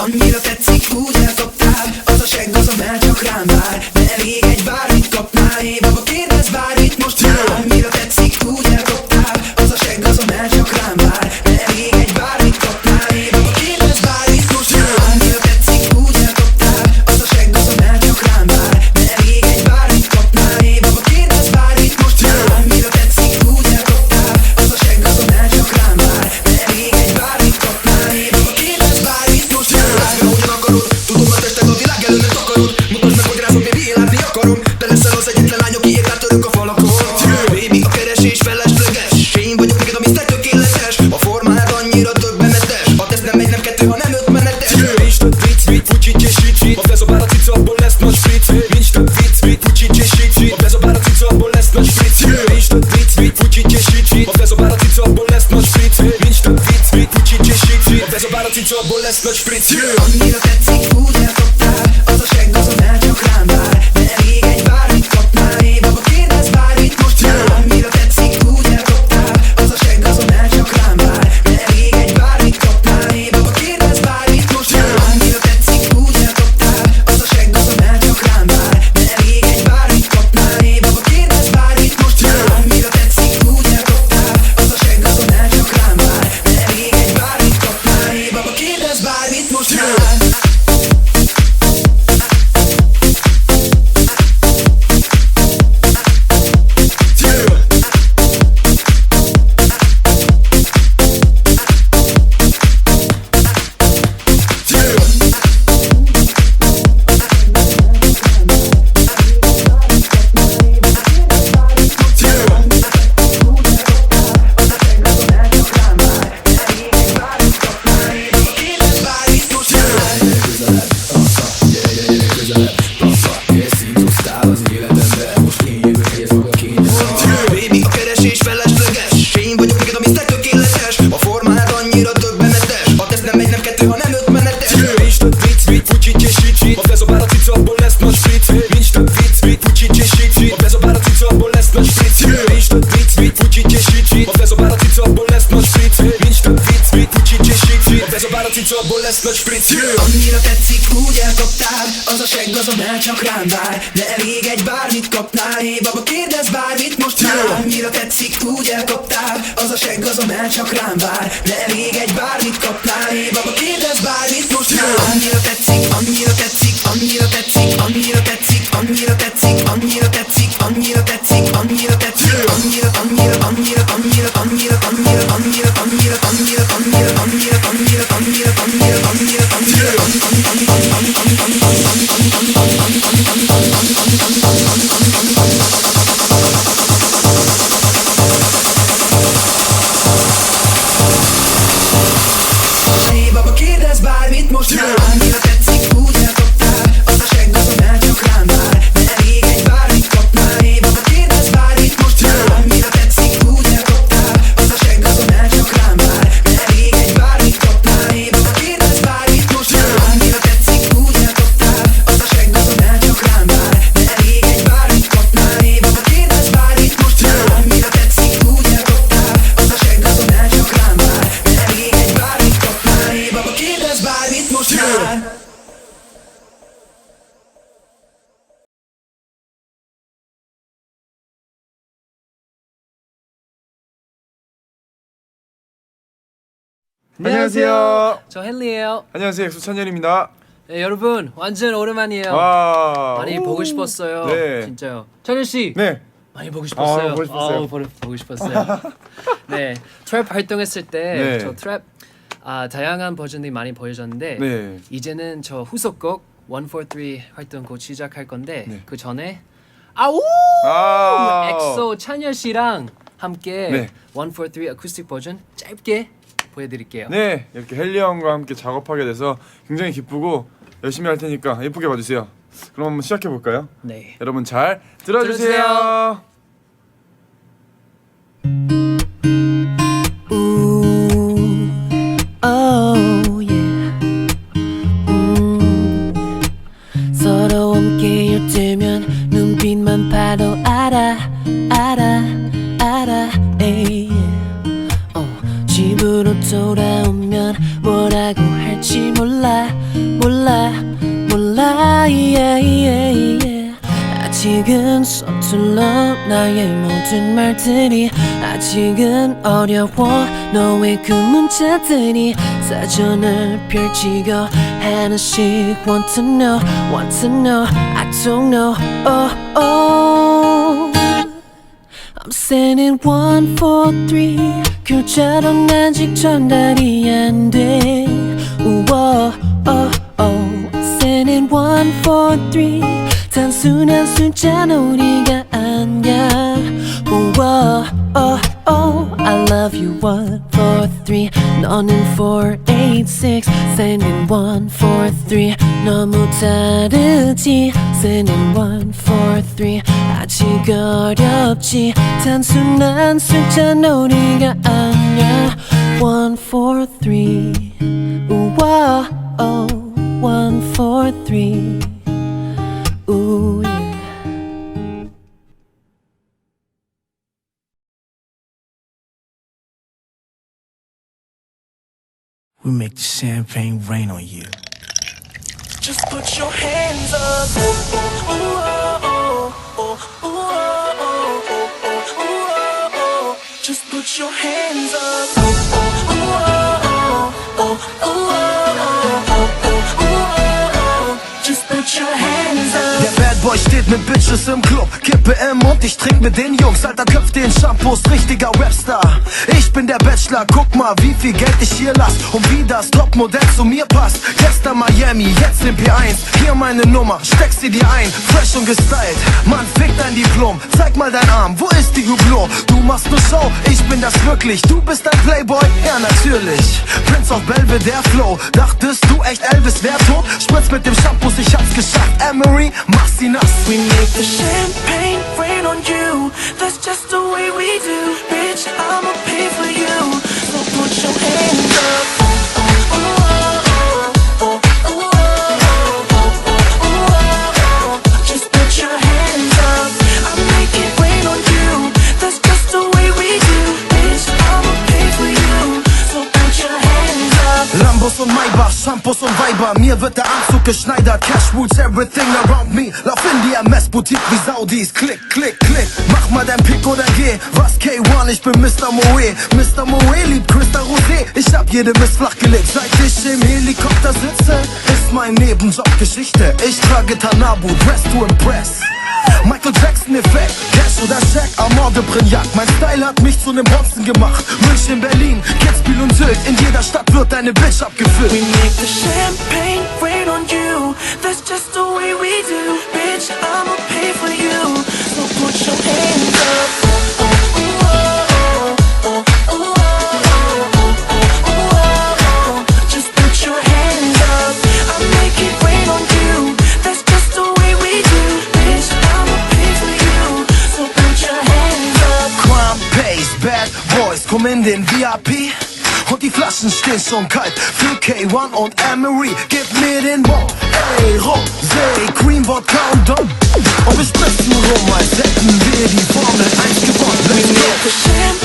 Annyira tetszik, úgy elkaptál. Az a segg, az a már csak rám vár. De elég egy bármit kapnál. Hé baba, kérdezz bármit most már. Annyira tetszik, úgy elkaptál. Az a segg, az a már csak rám vár. De elég egy bármit kapnál. Hé baba, kérdezz bármit most már. Annyira tetszik, úgy elkaptál. Az a segg, az a már csak rám vár. De elég egy bármit kapnál. Hé baba, kérdezz bármit most már. Annyira tetszik, úgy elkaptál. Az a segg, az a már csak rám vár. De elég egy bármit kapnál. Hé baba, kérdezz bármit most már. Rágna, hogyan akarod. Tudom, a tested a világ előtt akarod. Mutasd meg, hogy rázom, én látni akarom. Te leszel az egyetlen lány, akiért átörök a falakon. Baby, a keresés felesleges. Én vagyok neked, ami te tökéletes. A formád annyira döbbenetes. A teszt nem egy, nem kettő, hanem 5 menetes. Nincs több vicc, fucsit és sicsit. A bezobál a cica, abból lesz nagy spritz. Nincs több vicc, fucsit és sicsit. A bezobál a cica, abból lesz nagy spritz. Nincs több vicc, fucsit és sicsit. A bezobál a cica, abból lesz nagy spritz. Nincs több vicc, fucsit és sicsit. A bezobál a cica, abból lesz nagy spritz. Annyira tetszik, úgy elkaptál. Az a segg, az a már csak rám vár. De elég egy bármit kapnál. Hé baba, kérdezz bármit most már. Annyira tetszik, úgy elkaptál. Az a segg, az a már csak rám vár. De elég egy bármit kapnál. Hé baba, kérdezz bármit most már. Annyira tetszik, úgy elkaptál. Az a segg, az a már csak rám vár. De elég egy bármit kapnál. Hé baba, kérdezz bármit most már. Annyira tetszik, úgy elkaptál. Az a segg, az a már csak rám vár. De elég egy bármit kapnál. Hé baba, kérdezz bármit most már. Baby, a keresés felesleges. Én vagyok neked, ami te tökéletes. A formád annyira döbbenetes. A teszt nem egy, nem kettő, hanem 5 menetes. Nincs több vicc, fucsit és sicsit. A bezobál a cica, abból lesz nagy spritz. Nincs több vicc, fucsit és sicsit. A bezobál a cica, abból lesz nagy spritz. Nincs több vicc, fucsit és sicsit. A bezobál a cica, abból lesz nagy spritz. Nincs több vicc, fucsit és sicsit. A bezobál a cica, abból lesz nagy spritz. Annyira tetszik, úgy elkaptál. Az a segg, az a már csak rám vár. De elég egy bármit kapnál. Hé baba, kérdezz bármit most már. Annyira tetszik, úgy elkaptál. Az a segg, az a már csak rám vár. De elég egy bármit kapnál. Hé baba, kérdezz bármit most már. Annyira tetszik, annyira tetszik, annyira tetszik, annyira tetszik, annyira tetszik, annyira tetszik, annyira tetszik, annyira tetszik, annyira, annyira, annyira, annyira, annyira, annyira, annyira, annyira, annyira, annyira, annyira, annyira, annyira, annyira, Hé baba, kérdezz bármit most már. Annyira tetszik, úgy elkaptál. Az a segg, az a már csak rám vár. De elég egy bármit kapnál. Hé baba, kérdezz bármit most már. Annyira tetszik, úgy elkaptál. Az a segg, az a már csak rám vár. De elég egy bármit kapnál. Hé baba, kérdezz bármit most már. Annyira tetszik, úgy elkaptál. Az a segg, az a már csak rám vár. De elég egy bármit kapnál. Hé baba, kérdezz bármit most már. Annyira tetszik, úgy elkaptál. Az a segg, az a már csak rám vár. De elég egy bármit kapnál. Hé baba, kérdezz bármit most már. 안녕하세요. 저 헨리예요. 안녕하세요. 엑소 찬열입니다. 네, 여러분 완전 오랜만이에요. 와. 많이 보고 싶었어요. 네. 진짜요. 찬열 씨. 네. 많이 보고 싶었어요. 보고 싶었어요. 보고 싶었어요. 네, 트랩 활동했을 때 네. 저 트랩 다양한 버전이 많이 보여줬는데 네. 이제는 저 후속곡 143 활동 곧 시작할 건데 네. 그 전에 아우 엑소 찬열 씨랑 함께 네. 143 어쿠스틱 버전 짧게 보여드릴게요. 네, 이렇게 헨리 형과 함께 작업하게 돼서 굉장히 기쁘고 열심히 할 테니까 예쁘게 봐주세요. 그럼 한번 시작해 볼까요? 네. 여러분 잘 들어주세요. 서로 함께 옅으면 눈빛만 봐도 알아 에이. 집으로 돌아오면 뭐라고 할지 몰라 몰라 몰라 yeah, yeah, yeah. 아직은 서툴러 나의 모든 말들이 아직은 어려워 너의 그 문자들이 사전을 펼치고 하나씩 want to know I don't know oh. I'm sending 1, 4, 3 글자로는 아직 전달이 안 돼 우와 I'm sending 1, 4, 3 단순한 숫자는 우리가 아니야 우와 I love you 1, 4, 3 너는 4, 8, 6 sending 1, 4, 3 너무 다르지 sending 1, 4, 3 아직 어렵지 단순한 숫자는 우리가 아니야 1, 4, 3 우와 1, 4, 3 Ooh, yeah. We make the champagne rain on you. Just put your hands up. Oh, oh, oh, oh, oh, oh, oh, oh, oh. Just put your hands up. Oh, oh, oh, oh, oh, oh, oh, oh. Just put your hands up. Der Bad Boy steht mit Bitches im Club, Kippe im Mund, ich trink mit den Jungs. Alter, köpf den Shampoos, richtiger Rapstar. Ich bin der Bachelor, guck mal, wie viel Geld ich hier lass und wie das Topmodell zu mir passt. Gestern Miami, jetzt im P1. Hier meine Nummer, steck sie dir ein. Fresh und gestylt, Mann, fick dein Diplom. Zeig mal dein Arm, wo ist die Hublot? Du machst ne Show, ich bin das wirklich. Du bist ein Playboy? Ja, natürlich. Prince of Belvedere Flow. Dachtest du echt, Elvis wär tot? Spritz mit dem Shampoos, ich hab's geschafft. Emery, mach sie nass. We make the champagne rain on you. That's just the way we do. Bitch, I'ma pay for you. So put your hands up. Oh, oh, oh, oh, oh, oh, oh. Just put your hands up. I make it rain on you. That's just the way we do. Bitch, I'ma pay for you. So put your hands up. Lambos und Maybach, Shampoos und Weiber. Mir wird der Anzug geschneidert. Cash rules everything around me. Lauf in die MS-Boutique wie Saudis. Klick, klick, klick. Mach mal dein Pick oder geh. Was K1, ich bin Mr. Moe. Mr. Moe liebt Crystal Rosé. Ich hab jede Mist flachgelegt. Seit ich im Helikopter sitze, ist mein Nebenjob Geschichte. Ich trage Tanabu, dress to impress. Michael Jackson Effekt, Cash oder Shaq, Amor de Brignac. Mein Style hat mich zu nem Bronzen gemacht. München, Berlin, Kitzbühel und Sylt. In jeder Stadt wird deine Bitch abgefüllt. We make the champagne rain on you. That's just the way we do. Bitch, I'ma pay for you. So put your hands up. Oh, oh, oh, oh, oh, oh. Just put your hands up. I make it rain on you. That's just the way we do. Bitch, I'ma pay for you. So put your hands up. Crime pays, Bad Boys, komm in den VIP. Und die Flaschen stehen schon kalt für K1 und Emery. Gib mir den Bon, ey, Rosé, Cream, Vodka und Dom. Und wir spritzen rum, als hätten wir die Formel 1 gewonnen. We make the champagne